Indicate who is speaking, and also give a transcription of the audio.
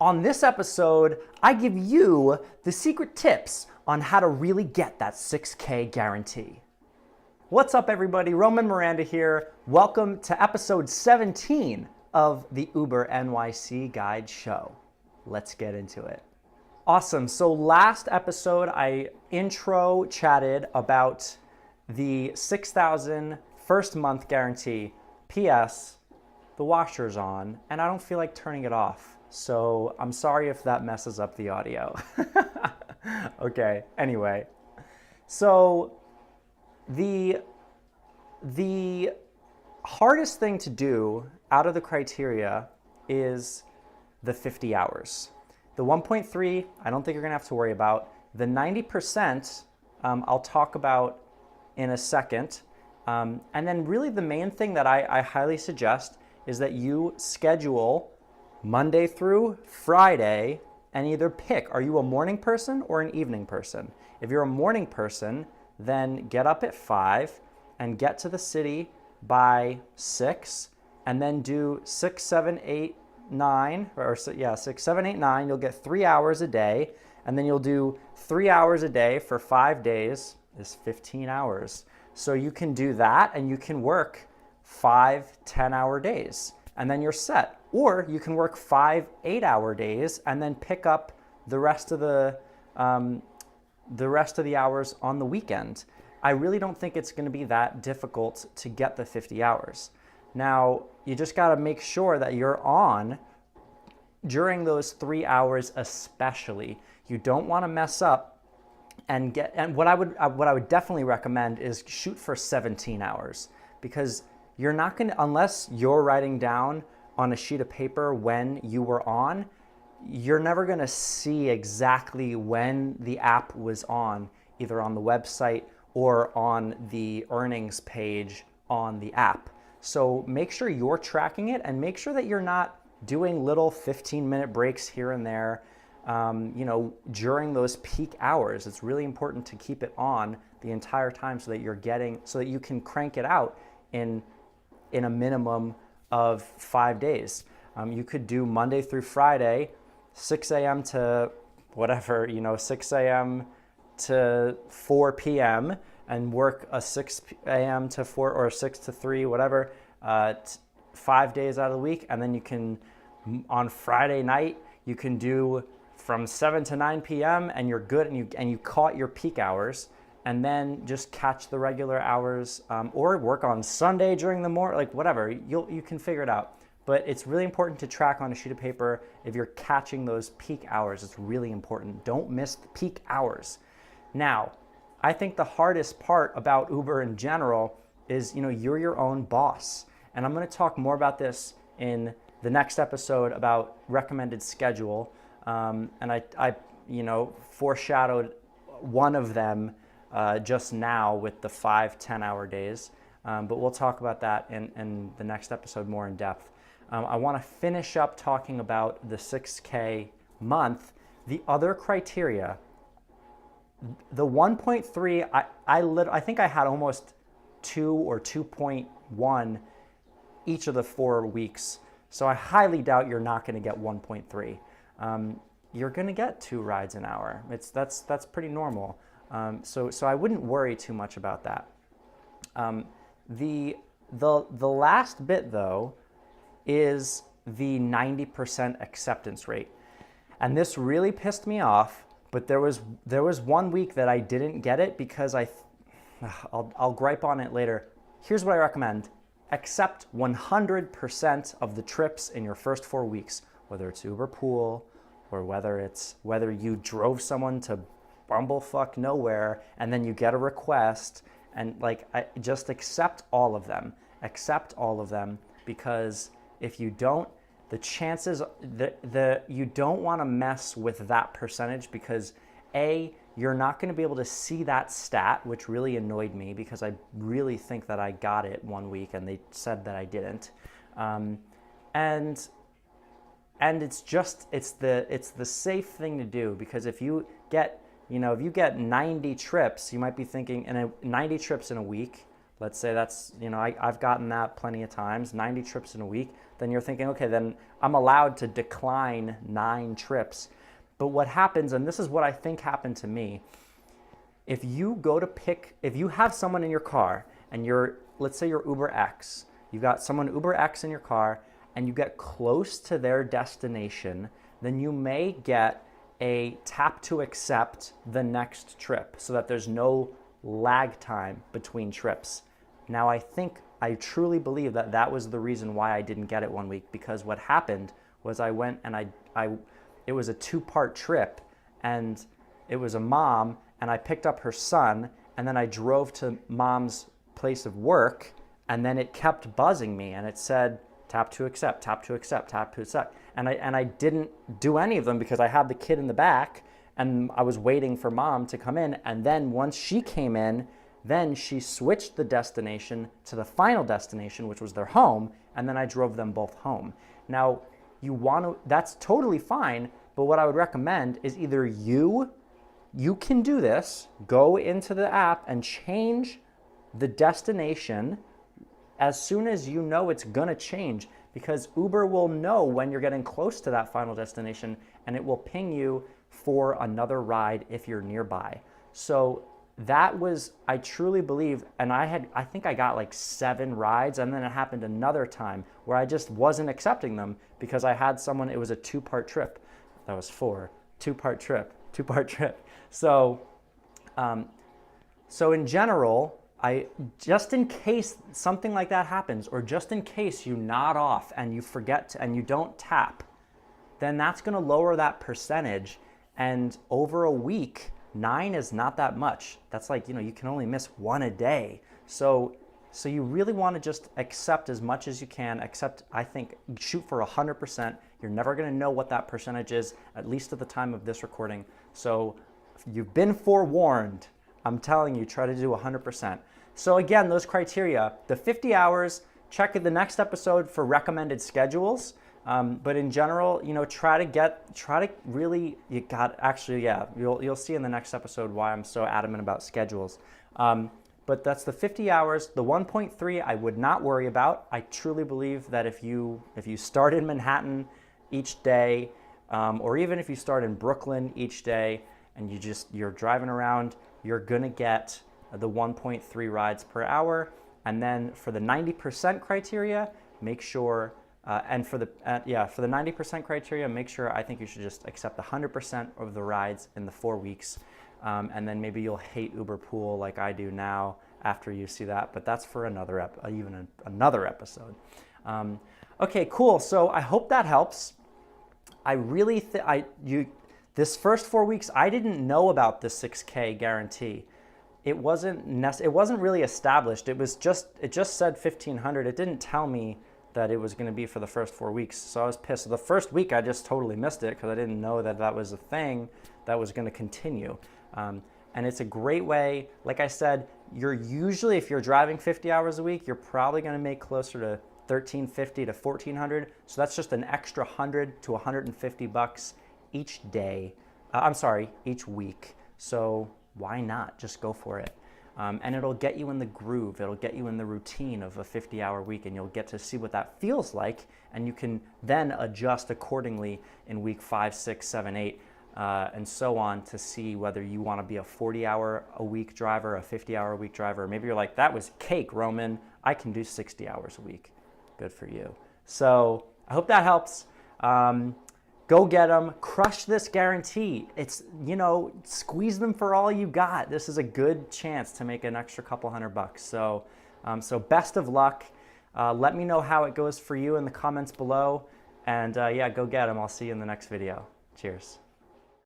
Speaker 1: On this episode, I give you the secret tips on how to really get that 6K guarantee. What's up, everybody? Roman Miranda here. Welcome to episode 17 of the Uber NYC Guide Show. Let's get into it. Awesome. So last episode, I intro chatted about the 6,000 first month guarantee. P.S. The washer's on, and I don't feel like turning it off. So I'm sorry if that messes up the audio. Okay, anyway. So the hardest thing to do out of the criteria is the 50 hours. The 1.3, I don't think you're gonna have to worry about. The 90%, I'll talk about in a second. And then really the main thing that I highly suggest is that you schedule Monday through Friday and either pick, are you a morning person or an evening person? If you're a morning person, then get up at 5 and get to the city by 6 and then do 6, 7, 8, 9, or 6, 7, 8, 9. You'll get 3 hours a day, and then you'll do 3 hours a day for 5 days is 15 hours. So you can do that and you can work 5 10-hour days and then you're set. Or you can work 5 8-hour days and then pick up the rest of the hours on the weekend. I really don't think it's going to be that difficult to get the 50 hours. Now, you just got to make sure that you're on during those 3 hours especially. You don't want to mess up and what I would definitely recommend is shoot for 17 hours, because you're not going to, unless you're writing down on a sheet of paper when you were on, you're never going to see exactly when the app was on, either on the website or on the earnings page on the app. So make sure you're tracking it and make sure that you're not doing little 15-minute breaks here and there, during those peak hours. It's really important to keep it on the entire time so that you can crank it out in a minimum of 5 days. You could do Monday through Friday, 6 a.m. to whatever, 6 a.m. to 4 p.m. and work a 6 a.m. to 4 or 6 to 3, whatever, 5 days out of the week. And then you can, on Friday night, you can do from 7 to 9 p.m. and you're good and you caught your peak hours. And then just catch the regular hours, or work on Sunday during the morning, like whatever, you can figure it out. But it's really important to track on a sheet of paper if you're catching those peak hours. It's really important. Don't miss the peak hours. Now, I think the hardest part about Uber in general is, you're your own boss. And I'm going to talk more about this in the next episode about recommended schedule. And I foreshadowed one of them just now with the 5 10-hour days, but we'll talk about that in the next episode more in depth. I want to finish up talking about the 6K month. The other criteria, the 1.3, I think I had almost 2 or 2.1 each of the 4 weeks, so I highly doubt you're not going to get 1.3. You're going to get 2 rides an hour. That's pretty normal. So I wouldn't worry too much about that. The last bit though is the 90% acceptance rate, and this really pissed me off. But there was 1 week that I didn't get it because I'll gripe on it later. Here's what I recommend: accept 100% of the trips in your first 4 weeks, whether it's Uber Pool or whether you drove someone to bumblefuck nowhere and then you get a request, and just accept all of them. Accept all of them, because if you don't, the chances you don't want to mess with that percentage, because you're not going to be able to see that stat, which really annoyed me because I really think that I got it 1 week and they said that I didn't. And it's the safe thing to do, because if you get 90 trips, you might be thinking, 90 trips in a week, let's say that's, I've gotten that plenty of times, 90 trips in a week, then you're thinking, okay, then I'm allowed to decline 9 trips. But what happens, and this is what I think happened to me, if you have someone in your car and let's say you're Uber X, you got someone Uber X in your car and you get close to their destination, then you may get a tap to accept the next trip so that there's no lag time between trips. Now, I truly believe that that was the reason why I didn't get it one week, because what happened was I went and it was a 2-part trip, and it was a mom, and I picked up her son, and then I drove to mom's place of work, and then it kept buzzing me, and it said, tap to accept, tap to accept, tap to accept. And I didn't do any of them because I had the kid in the back, and I was waiting for mom to come in, and then once she came in, then she switched the destination to the final destination, which was their home, and then I drove them both home. Now, that's totally fine, but what I would recommend is either you can do this, go into the app and change the destination as soon as you know it's gonna change, because Uber will know when you're getting close to that final destination and it will ping you for another ride if you're nearby. So I truly believe, and I think I got like 7 rides, and then it happened another time where I just wasn't accepting them because I had someone, it was a 2-part trip. That was 4, 2-part trip. So in general, just in case something like that happens, or just in case you nod off and you forget and you don't tap, then that's gonna lower that percentage. And over a week, 9 is not that much. That's like, you can only miss 1 a day. So you really want to just accept as much as you can. I think, shoot for 100%. You're never going to know what that percentage is, at least at the time of this recording. So you've been forewarned. I'm telling you, try to do 100%. So again, those criteria, the 50 hours, check the next episode for recommended schedules. But in general, you'll see in the next episode why I'm so adamant about schedules. But that's the 50 hours. The 1.3 I would not worry about. I truly believe that if you start in Manhattan each day, or even if you start in Brooklyn each day, and you're driving around, you're gonna get the 1.3 rides per hour. And then for the 90% criteria, make sure. And for the 90% criteria, make sure, I think you should just accept 100% of the rides in the 4 weeks. And then maybe you'll hate Uber Pool like I do now after you see that, but that's for another episode. Okay, cool. So I hope that helps. I really this first 4 weeks, I didn't know about the 6K guarantee. It wasn't really established. It just said 1,500. It didn't tell me that it was going to be for the first 4 weeks. So I was pissed. So the first week I just totally missed it because I didn't know that was a thing that was going to continue. And it's a great way. Like I said, if you're driving 50 hours a week, you're probably going to make closer to $1,350 to $1,400. So that's just an extra $100 to $150 each day. Each week. So why not just go for it? And it'll get you in the groove. It'll get you in the routine of a 50-hour week, and you'll get to see what that feels like, and you can then adjust accordingly in week 5, 6, 7, 8, and so on to see whether you want to be a 40-hour-a-week driver, a 50-hour-a-week driver. Maybe you're like, that was cake, Roman. I can do 60 hours a week. Good for you. So I hope that helps. Go get them. Crush this guarantee. It's, squeeze them for all you got. This is a good chance to make an extra couple $100. So best of luck. Let me know how it goes for you in the comments below. And go get them. I'll see you in the next video. Cheers.